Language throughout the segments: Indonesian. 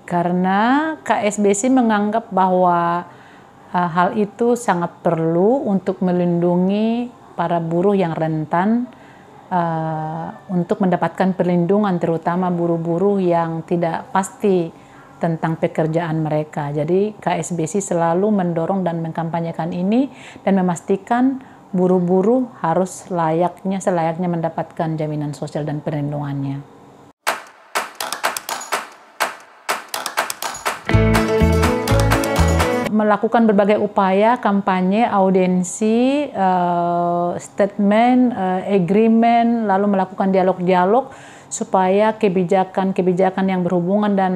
karena KSBSI menganggap bahwa hal itu sangat perlu untuk melindungi para buruh yang rentan untuk mendapatkan perlindungan, terutama buruh-buruh yang tidak pasti tentang pekerjaan mereka. Jadi KSBSI selalu mendorong dan mengkampanyekan ini dan memastikan buruh-buruh harus selayaknya mendapatkan jaminan sosial dan perlindungannya. Melakukan berbagai upaya, kampanye, audiensi, statement, agreement, lalu melakukan dialog-dialog supaya kebijakan-kebijakan yang berhubungan dan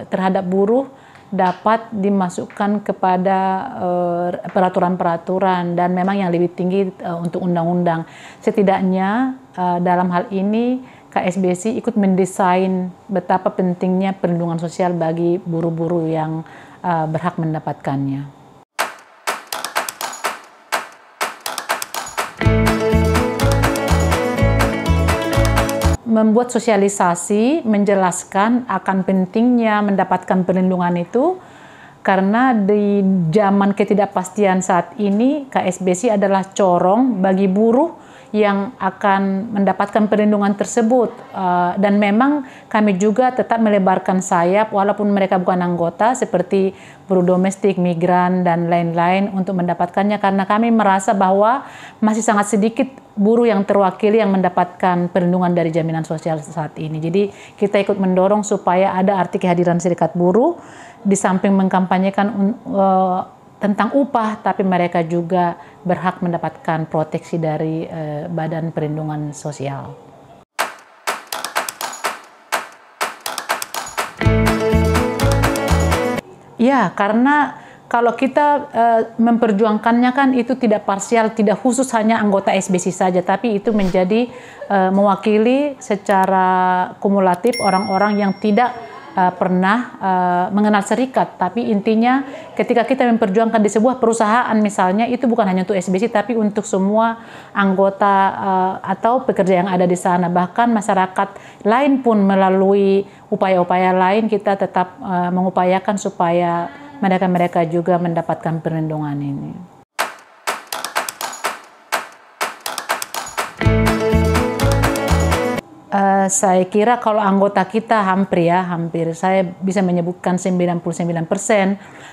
terhadap buruh dapat dimasukkan kepada peraturan-peraturan dan memang yang lebih tinggi untuk undang-undang. Setidaknya dalam hal ini KSBSI ikut mendesain betapa pentingnya perlindungan sosial bagi buruh-buruh yang berhak mendapatkannya. Membuat sosialisasi, menjelaskan akan pentingnya mendapatkan perlindungan itu, karena di zaman ketidakpastian saat ini, KSBSI adalah corong bagi buruh yang akan mendapatkan perlindungan tersebut. Dan memang kami juga tetap melebarkan sayap walaupun mereka bukan anggota seperti buruh domestik, migran, dan lain-lain untuk mendapatkannya, karena kami merasa bahwa masih sangat sedikit buruh yang terwakili yang mendapatkan perlindungan dari jaminan sosial saat ini. Jadi kita ikut mendorong supaya ada arti kehadiran serikat buruh di samping mengkampanyekan tentang upah, tapi mereka juga berhak mendapatkan proteksi dari Badan Perlindungan Sosial. Ya, karena kalau kita memperjuangkannya kan itu tidak parsial, tidak khusus hanya anggota SBSI saja, tapi itu menjadi mewakili secara kumulatif orang-orang yang tidak pernah mengenal serikat. Tapi intinya ketika kita memperjuangkan di sebuah perusahaan misalnya, itu bukan hanya untuk SBSI tapi untuk semua anggota atau pekerja yang ada di sana. Bahkan masyarakat lain pun melalui upaya-upaya lain kita tetap mengupayakan supaya mereka juga mendapatkan perlindungan ini. Saya kira kalau anggota kita hampir saya bisa menyebutkan 99%,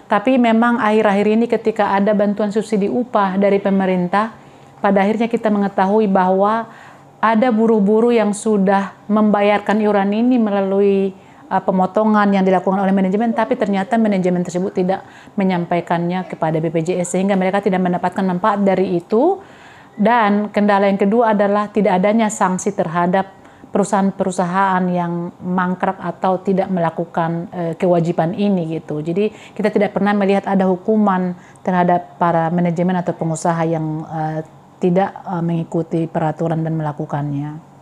tapi memang akhir-akhir ini ketika ada bantuan subsidi upah dari pemerintah, pada akhirnya kita mengetahui bahwa ada buruh-buruh yang sudah membayarkan iuran ini melalui pemotongan yang dilakukan oleh manajemen, tapi ternyata manajemen tersebut tidak menyampaikannya kepada BPJS sehingga mereka tidak mendapatkan manfaat dari itu. Dan kendala yang kedua adalah tidak adanya sanksi terhadap perusahaan-perusahaan yang mangkrak atau tidak melakukan kewajiban ini gitu. Jadi kita tidak pernah melihat ada hukuman terhadap para manajemen atau pengusaha yang tidak mengikuti peraturan dan melakukannya.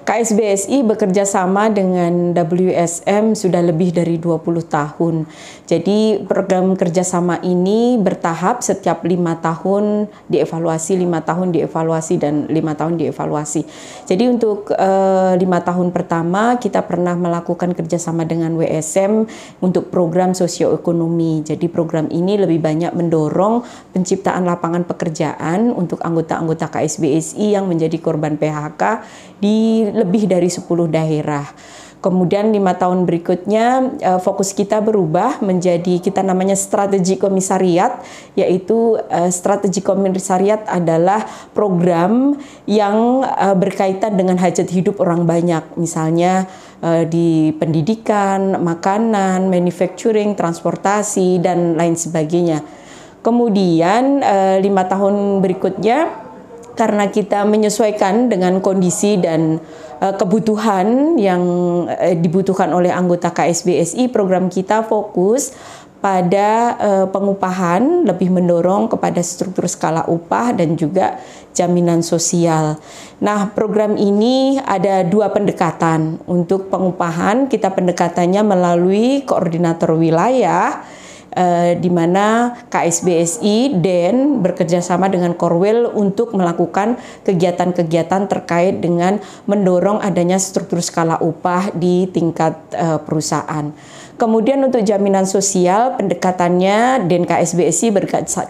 KSBSI bekerja sama dengan WSM sudah lebih dari 20 tahun. Jadi program kerjasama ini bertahap, setiap 5 tahun dievaluasi, 5 tahun dievaluasi, dan 5 tahun dievaluasi. Jadi untuk 5 tahun pertama kita pernah melakukan kerjasama dengan WSM untuk program sosioekonomi. Jadi program ini lebih banyak mendorong penciptaan lapangan pekerjaan untuk anggota-anggota KSBSI yang menjadi korban PHK di lebih dari 10 daerah. Kemudian 5 tahun berikutnya fokus kita berubah menjadi kita namanya strategi komisariat, yaitu strategi komisariat adalah program yang berkaitan dengan hajat hidup orang banyak, misalnya di pendidikan, makanan, manufacturing, transportasi, dan lain sebagainya. Kemudian 5 tahun berikutnya, karena kita menyesuaikan dengan kondisi dan kebutuhan yang dibutuhkan oleh anggota KSBSI, program kita fokus pada pengupahan, lebih mendorong kepada struktur skala upah dan juga jaminan sosial. Nah, program ini ada 2 pendekatan. Untuk pengupahan, kita pendekatannya melalui koordinator wilayah di mana KSBSI dan bekerjasama dengan Korwil untuk melakukan kegiatan-kegiatan terkait dengan mendorong adanya struktur skala upah di tingkat perusahaan. Kemudian untuk jaminan sosial, pendekatannya dan KSBSI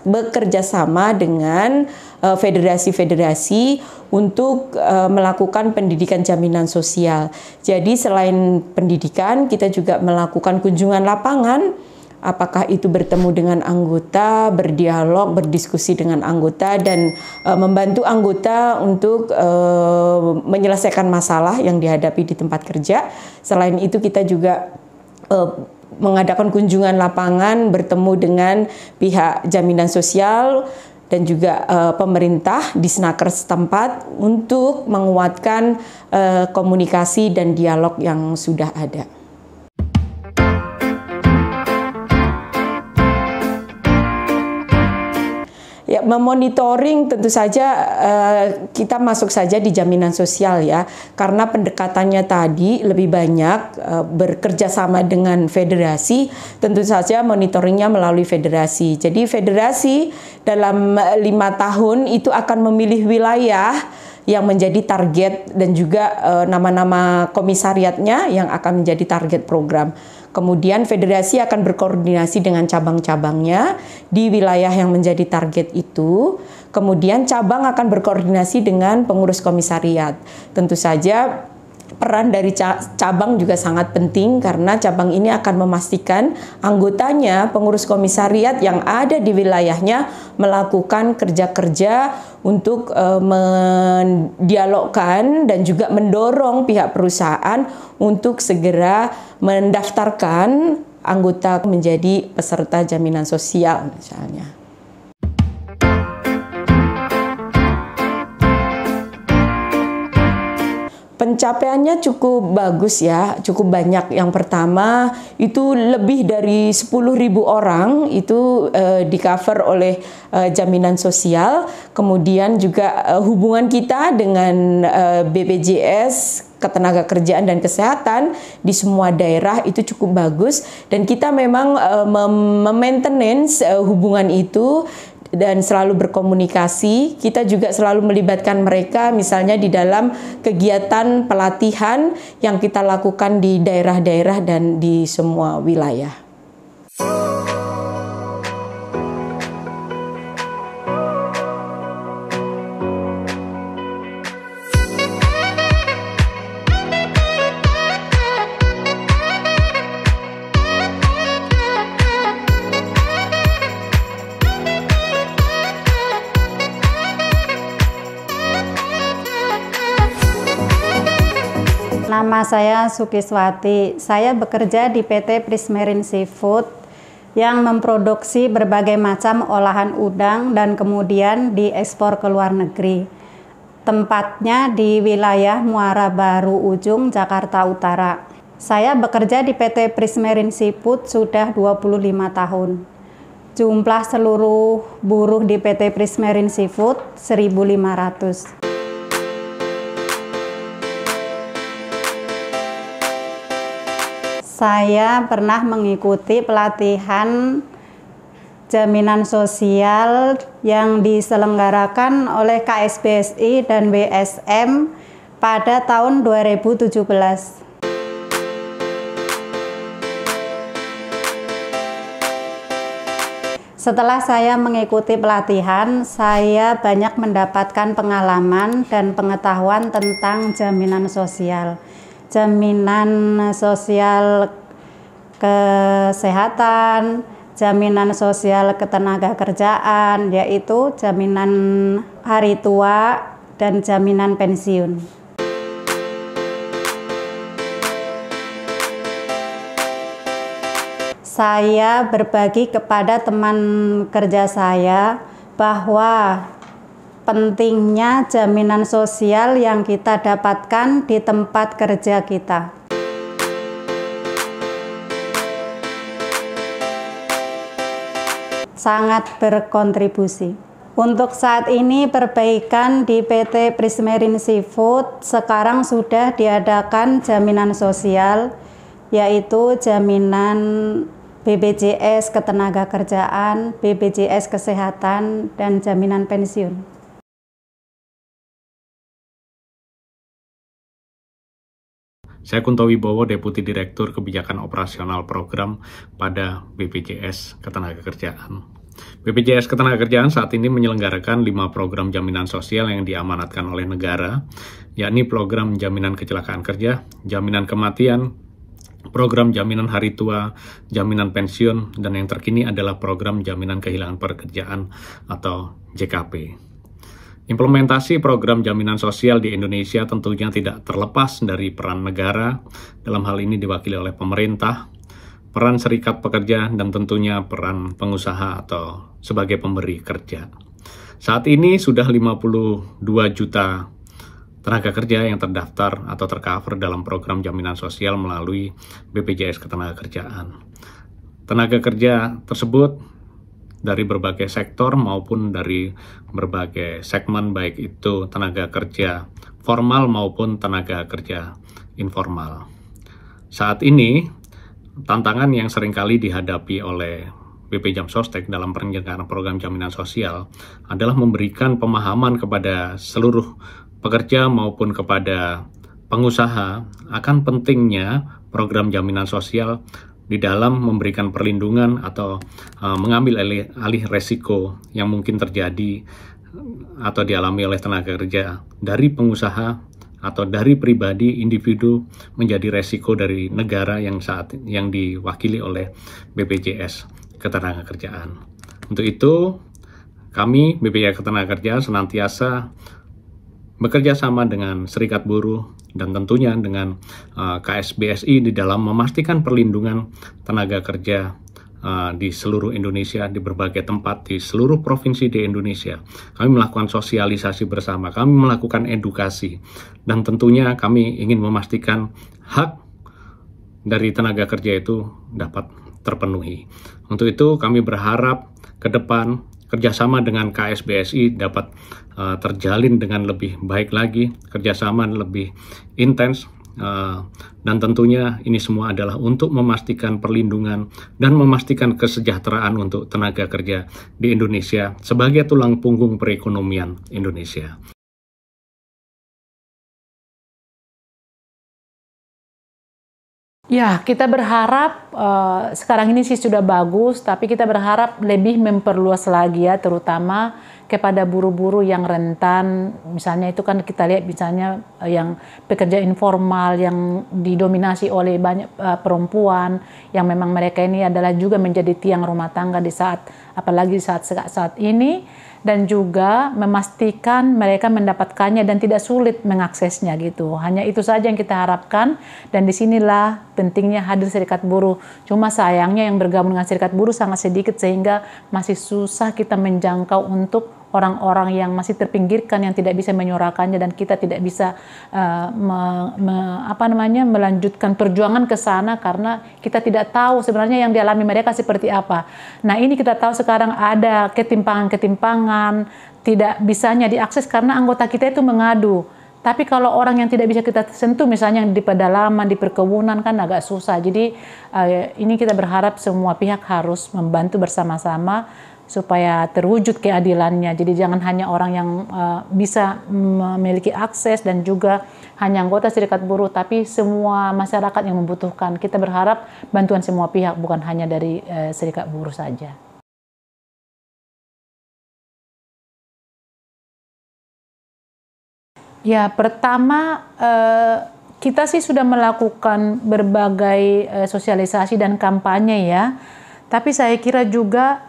bekerja sama dengan federasi-federasi untuk melakukan pendidikan jaminan sosial. Jadi selain pendidikan, kita juga melakukan kunjungan lapangan, apakah itu bertemu dengan anggota, berdialog, berdiskusi dengan anggota, dan membantu anggota untuk menyelesaikan masalah yang dihadapi di tempat kerja. Selain itu kita juga mengadakan kunjungan lapangan, bertemu dengan pihak jaminan sosial dan juga pemerintah di Snaker setempat untuk menguatkan komunikasi dan dialog yang sudah ada. Ya, memonitoring tentu saja kita masuk saja di jaminan sosial ya, karena pendekatannya tadi lebih banyak bekerja sama dengan federasi, tentu saja monitoringnya melalui federasi. Jadi federasi dalam 5 tahun itu akan memilih wilayah yang menjadi target dan juga nama-nama komisariatnya yang akan menjadi target program. Kemudian federasi akan berkoordinasi dengan cabang-cabangnya di wilayah yang menjadi target itu. Kemudian cabang akan berkoordinasi dengan pengurus komisariat. Tentu saja peran dari cabang juga sangat penting karena cabang ini akan memastikan anggotanya, pengurus komisariat yang ada di wilayahnya melakukan kerja-kerja untuk mendialogkan dan juga mendorong pihak perusahaan untuk segera mendaftarkan anggota menjadi peserta jaminan sosial misalnya. Pencapaiannya cukup bagus ya, cukup banyak. Yang pertama itu lebih dari 10.000 orang itu di cover oleh jaminan sosial. Kemudian juga hubungan kita dengan BPJS, Ketenagakerjaan dan Kesehatan di semua daerah itu cukup bagus. Dan kita memang memaintenance hubungan itu dan selalu berkomunikasi. Kita juga selalu melibatkan mereka misalnya di dalam kegiatan pelatihan yang kita lakukan di daerah-daerah dan di semua wilayah. Nama saya Sukiswati. Saya bekerja di PT Prismarine Seafood yang memproduksi berbagai macam olahan udang dan kemudian diekspor ke luar negeri. Tempatnya di wilayah Muara Baru Ujung, Jakarta Utara. Saya bekerja di PT Prismarine Seafood sudah 25 tahun. Jumlah seluruh buruh di PT Prismarine Seafood 1.500. Saya pernah mengikuti pelatihan jaminan sosial yang diselenggarakan oleh KSBSI dan WSM pada tahun 2017. Setelah saya mengikuti pelatihan, saya banyak mendapatkan pengalaman dan pengetahuan tentang jaminan sosial. Jaminan sosial kesehatan, jaminan sosial ketenagakerjaan, yaitu jaminan hari tua dan jaminan pensiun. Saya berbagi kepada teman kerja saya bahwa pentingnya jaminan sosial yang kita dapatkan di tempat kerja kita. Sangat berkontribusi. Untuk saat ini perbaikan di PT Prismarine Seafood sekarang sudah diadakan jaminan sosial, yaitu jaminan BPJS Ketenagakerjaan, BPJS Kesehatan, dan jaminan pensiun. Saya Kunto Wibowo, Deputi Direktur Kebijakan Operasional Program pada BPJS Ketenagakerjaan. BPJS Ketenagakerjaan saat ini menyelenggarakan 5 program jaminan sosial yang diamanatkan oleh negara, yakni program jaminan kecelakaan kerja, jaminan kematian, program jaminan hari tua, jaminan pensiun, dan yang terkini adalah program jaminan kehilangan pekerjaan atau JKP. Implementasi program jaminan sosial di Indonesia tentunya tidak terlepas dari peran negara, dalam hal ini diwakili oleh pemerintah, peran serikat pekerja, dan tentunya peran pengusaha atau sebagai pemberi kerja. Saat ini sudah 52 juta tenaga kerja yang terdaftar atau tercover dalam program jaminan sosial melalui BPJS Ketenagakerjaan. Tenaga kerja tersebut dari berbagai sektor maupun dari berbagai segmen, baik itu tenaga kerja formal maupun tenaga kerja informal. Saat ini, tantangan yang seringkali dihadapi oleh BP Jam Sostek dalam penyelenggaraan program jaminan sosial adalah memberikan pemahaman kepada seluruh pekerja maupun kepada pengusaha akan pentingnya program jaminan sosial di dalam memberikan perlindungan atau mengambil alih resiko yang mungkin terjadi atau dialami oleh tenaga kerja dari pengusaha atau dari pribadi individu menjadi resiko dari negara yang diwakili oleh BPJS Ketenagakerjaan. Untuk itu, kami BPJS Ketenagakerjaan senantiasa bekerja sama dengan serikat buruh dan tentunya dengan KSBSI di dalam memastikan perlindungan tenaga kerja di seluruh Indonesia, di berbagai tempat, di seluruh provinsi di Indonesia. Kami melakukan sosialisasi bersama, kami melakukan edukasi, dan tentunya kami ingin memastikan hak dari tenaga kerja itu dapat terpenuhi. Untuk itu kami berharap ke depan kerjasama dengan KSBSI dapat terjalin dengan lebih baik lagi, kerjasama lebih intens, dan tentunya ini semua adalah untuk memastikan perlindungan dan memastikan kesejahteraan untuk tenaga kerja di Indonesia sebagai tulang punggung perekonomian Indonesia. Ya, kita berharap sekarang ini sih sudah bagus, tapi kita berharap lebih memperluas lagi ya, terutama kepada buruh-buruh yang rentan. Misalnya itu kan kita lihat misalnya yang pekerja informal yang didominasi oleh banyak perempuan, yang memang mereka ini adalah juga menjadi tiang rumah tangga di saat, apalagi saat ini, dan juga memastikan mereka mendapatkannya dan tidak sulit mengaksesnya gitu. Hanya itu saja yang kita harapkan, dan disinilah pentingnya hadir serikat buruh. Cuma sayangnya yang bergabung dengan serikat buruh sangat sedikit sehingga masih susah kita menjangkau untuk orang-orang yang masih terpinggirkan, yang tidak bisa menyuarakannya, dan kita tidak bisa melanjutkan perjuangan ke sana karena kita tidak tahu sebenarnya yang dialami mereka seperti apa. Nah, ini kita tahu sekarang ada ketimpangan, tidak bisanya diakses karena anggota kita itu mengadu. Tapi kalau orang yang tidak bisa kita sentuh, misalnya di pedalaman, di perkebunan, kan agak susah. Jadi ini kita berharap semua pihak harus membantu bersama-sama supaya terwujud keadilannya. Jadi jangan hanya orang yang bisa memiliki akses dan juga hanya anggota serikat buruh, tapi semua masyarakat yang membutuhkan. Kita berharap bantuan semua pihak, bukan hanya dari serikat buruh saja. Ya, pertama kita sih sudah melakukan berbagai sosialisasi dan kampanye ya. Tapi saya kira juga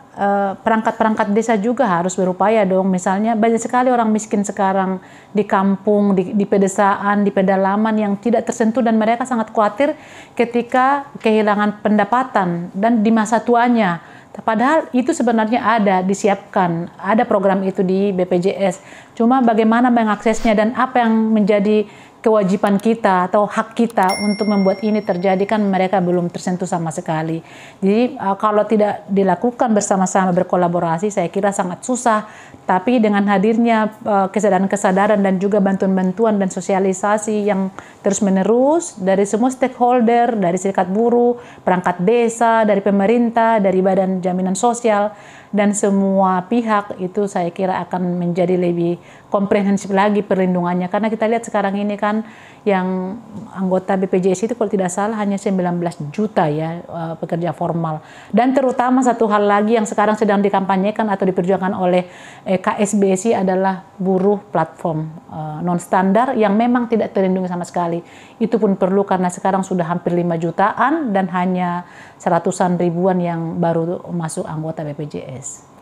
perangkat-perangkat desa juga harus berupaya dong. Misalnya banyak sekali orang miskin sekarang di kampung, di pedesaan, di pedalaman yang tidak tersentuh, dan mereka sangat khawatir ketika kehilangan pendapatan dan di masa tuanya. Padahal itu sebenarnya ada, disiapkan, ada program itu di BPJS. Cuma bagaimana mengaksesnya dan apa yang menjadi kewajiban kita atau hak kita untuk membuat ini terjadi, kan mereka belum tersentuh sama sekali. Jadi kalau tidak dilakukan bersama-sama berkolaborasi, saya kira sangat susah. Tapi dengan hadirnya kesadaran-kesadaran dan juga bantuan-bantuan dan sosialisasi yang terus-menerus dari semua stakeholder, dari serikat buruh, perangkat desa, dari pemerintah, dari badan jaminan sosial, dan semua pihak, itu saya kira akan menjadi lebih komprehensif lagi perlindungannya. Karena kita lihat sekarang ini kan yang anggota BPJS itu kalau tidak salah hanya 19 juta ya pekerja formal. Dan terutama satu hal lagi yang sekarang sedang dikampanyekan atau diperjuangkan oleh KSBSI adalah buruh platform non standar yang memang tidak terlindungi sama sekali. Itu pun perlu karena sekarang sudah hampir 5 jutaan dan hanya seratusan ribuan yang baru masuk anggota BPJS.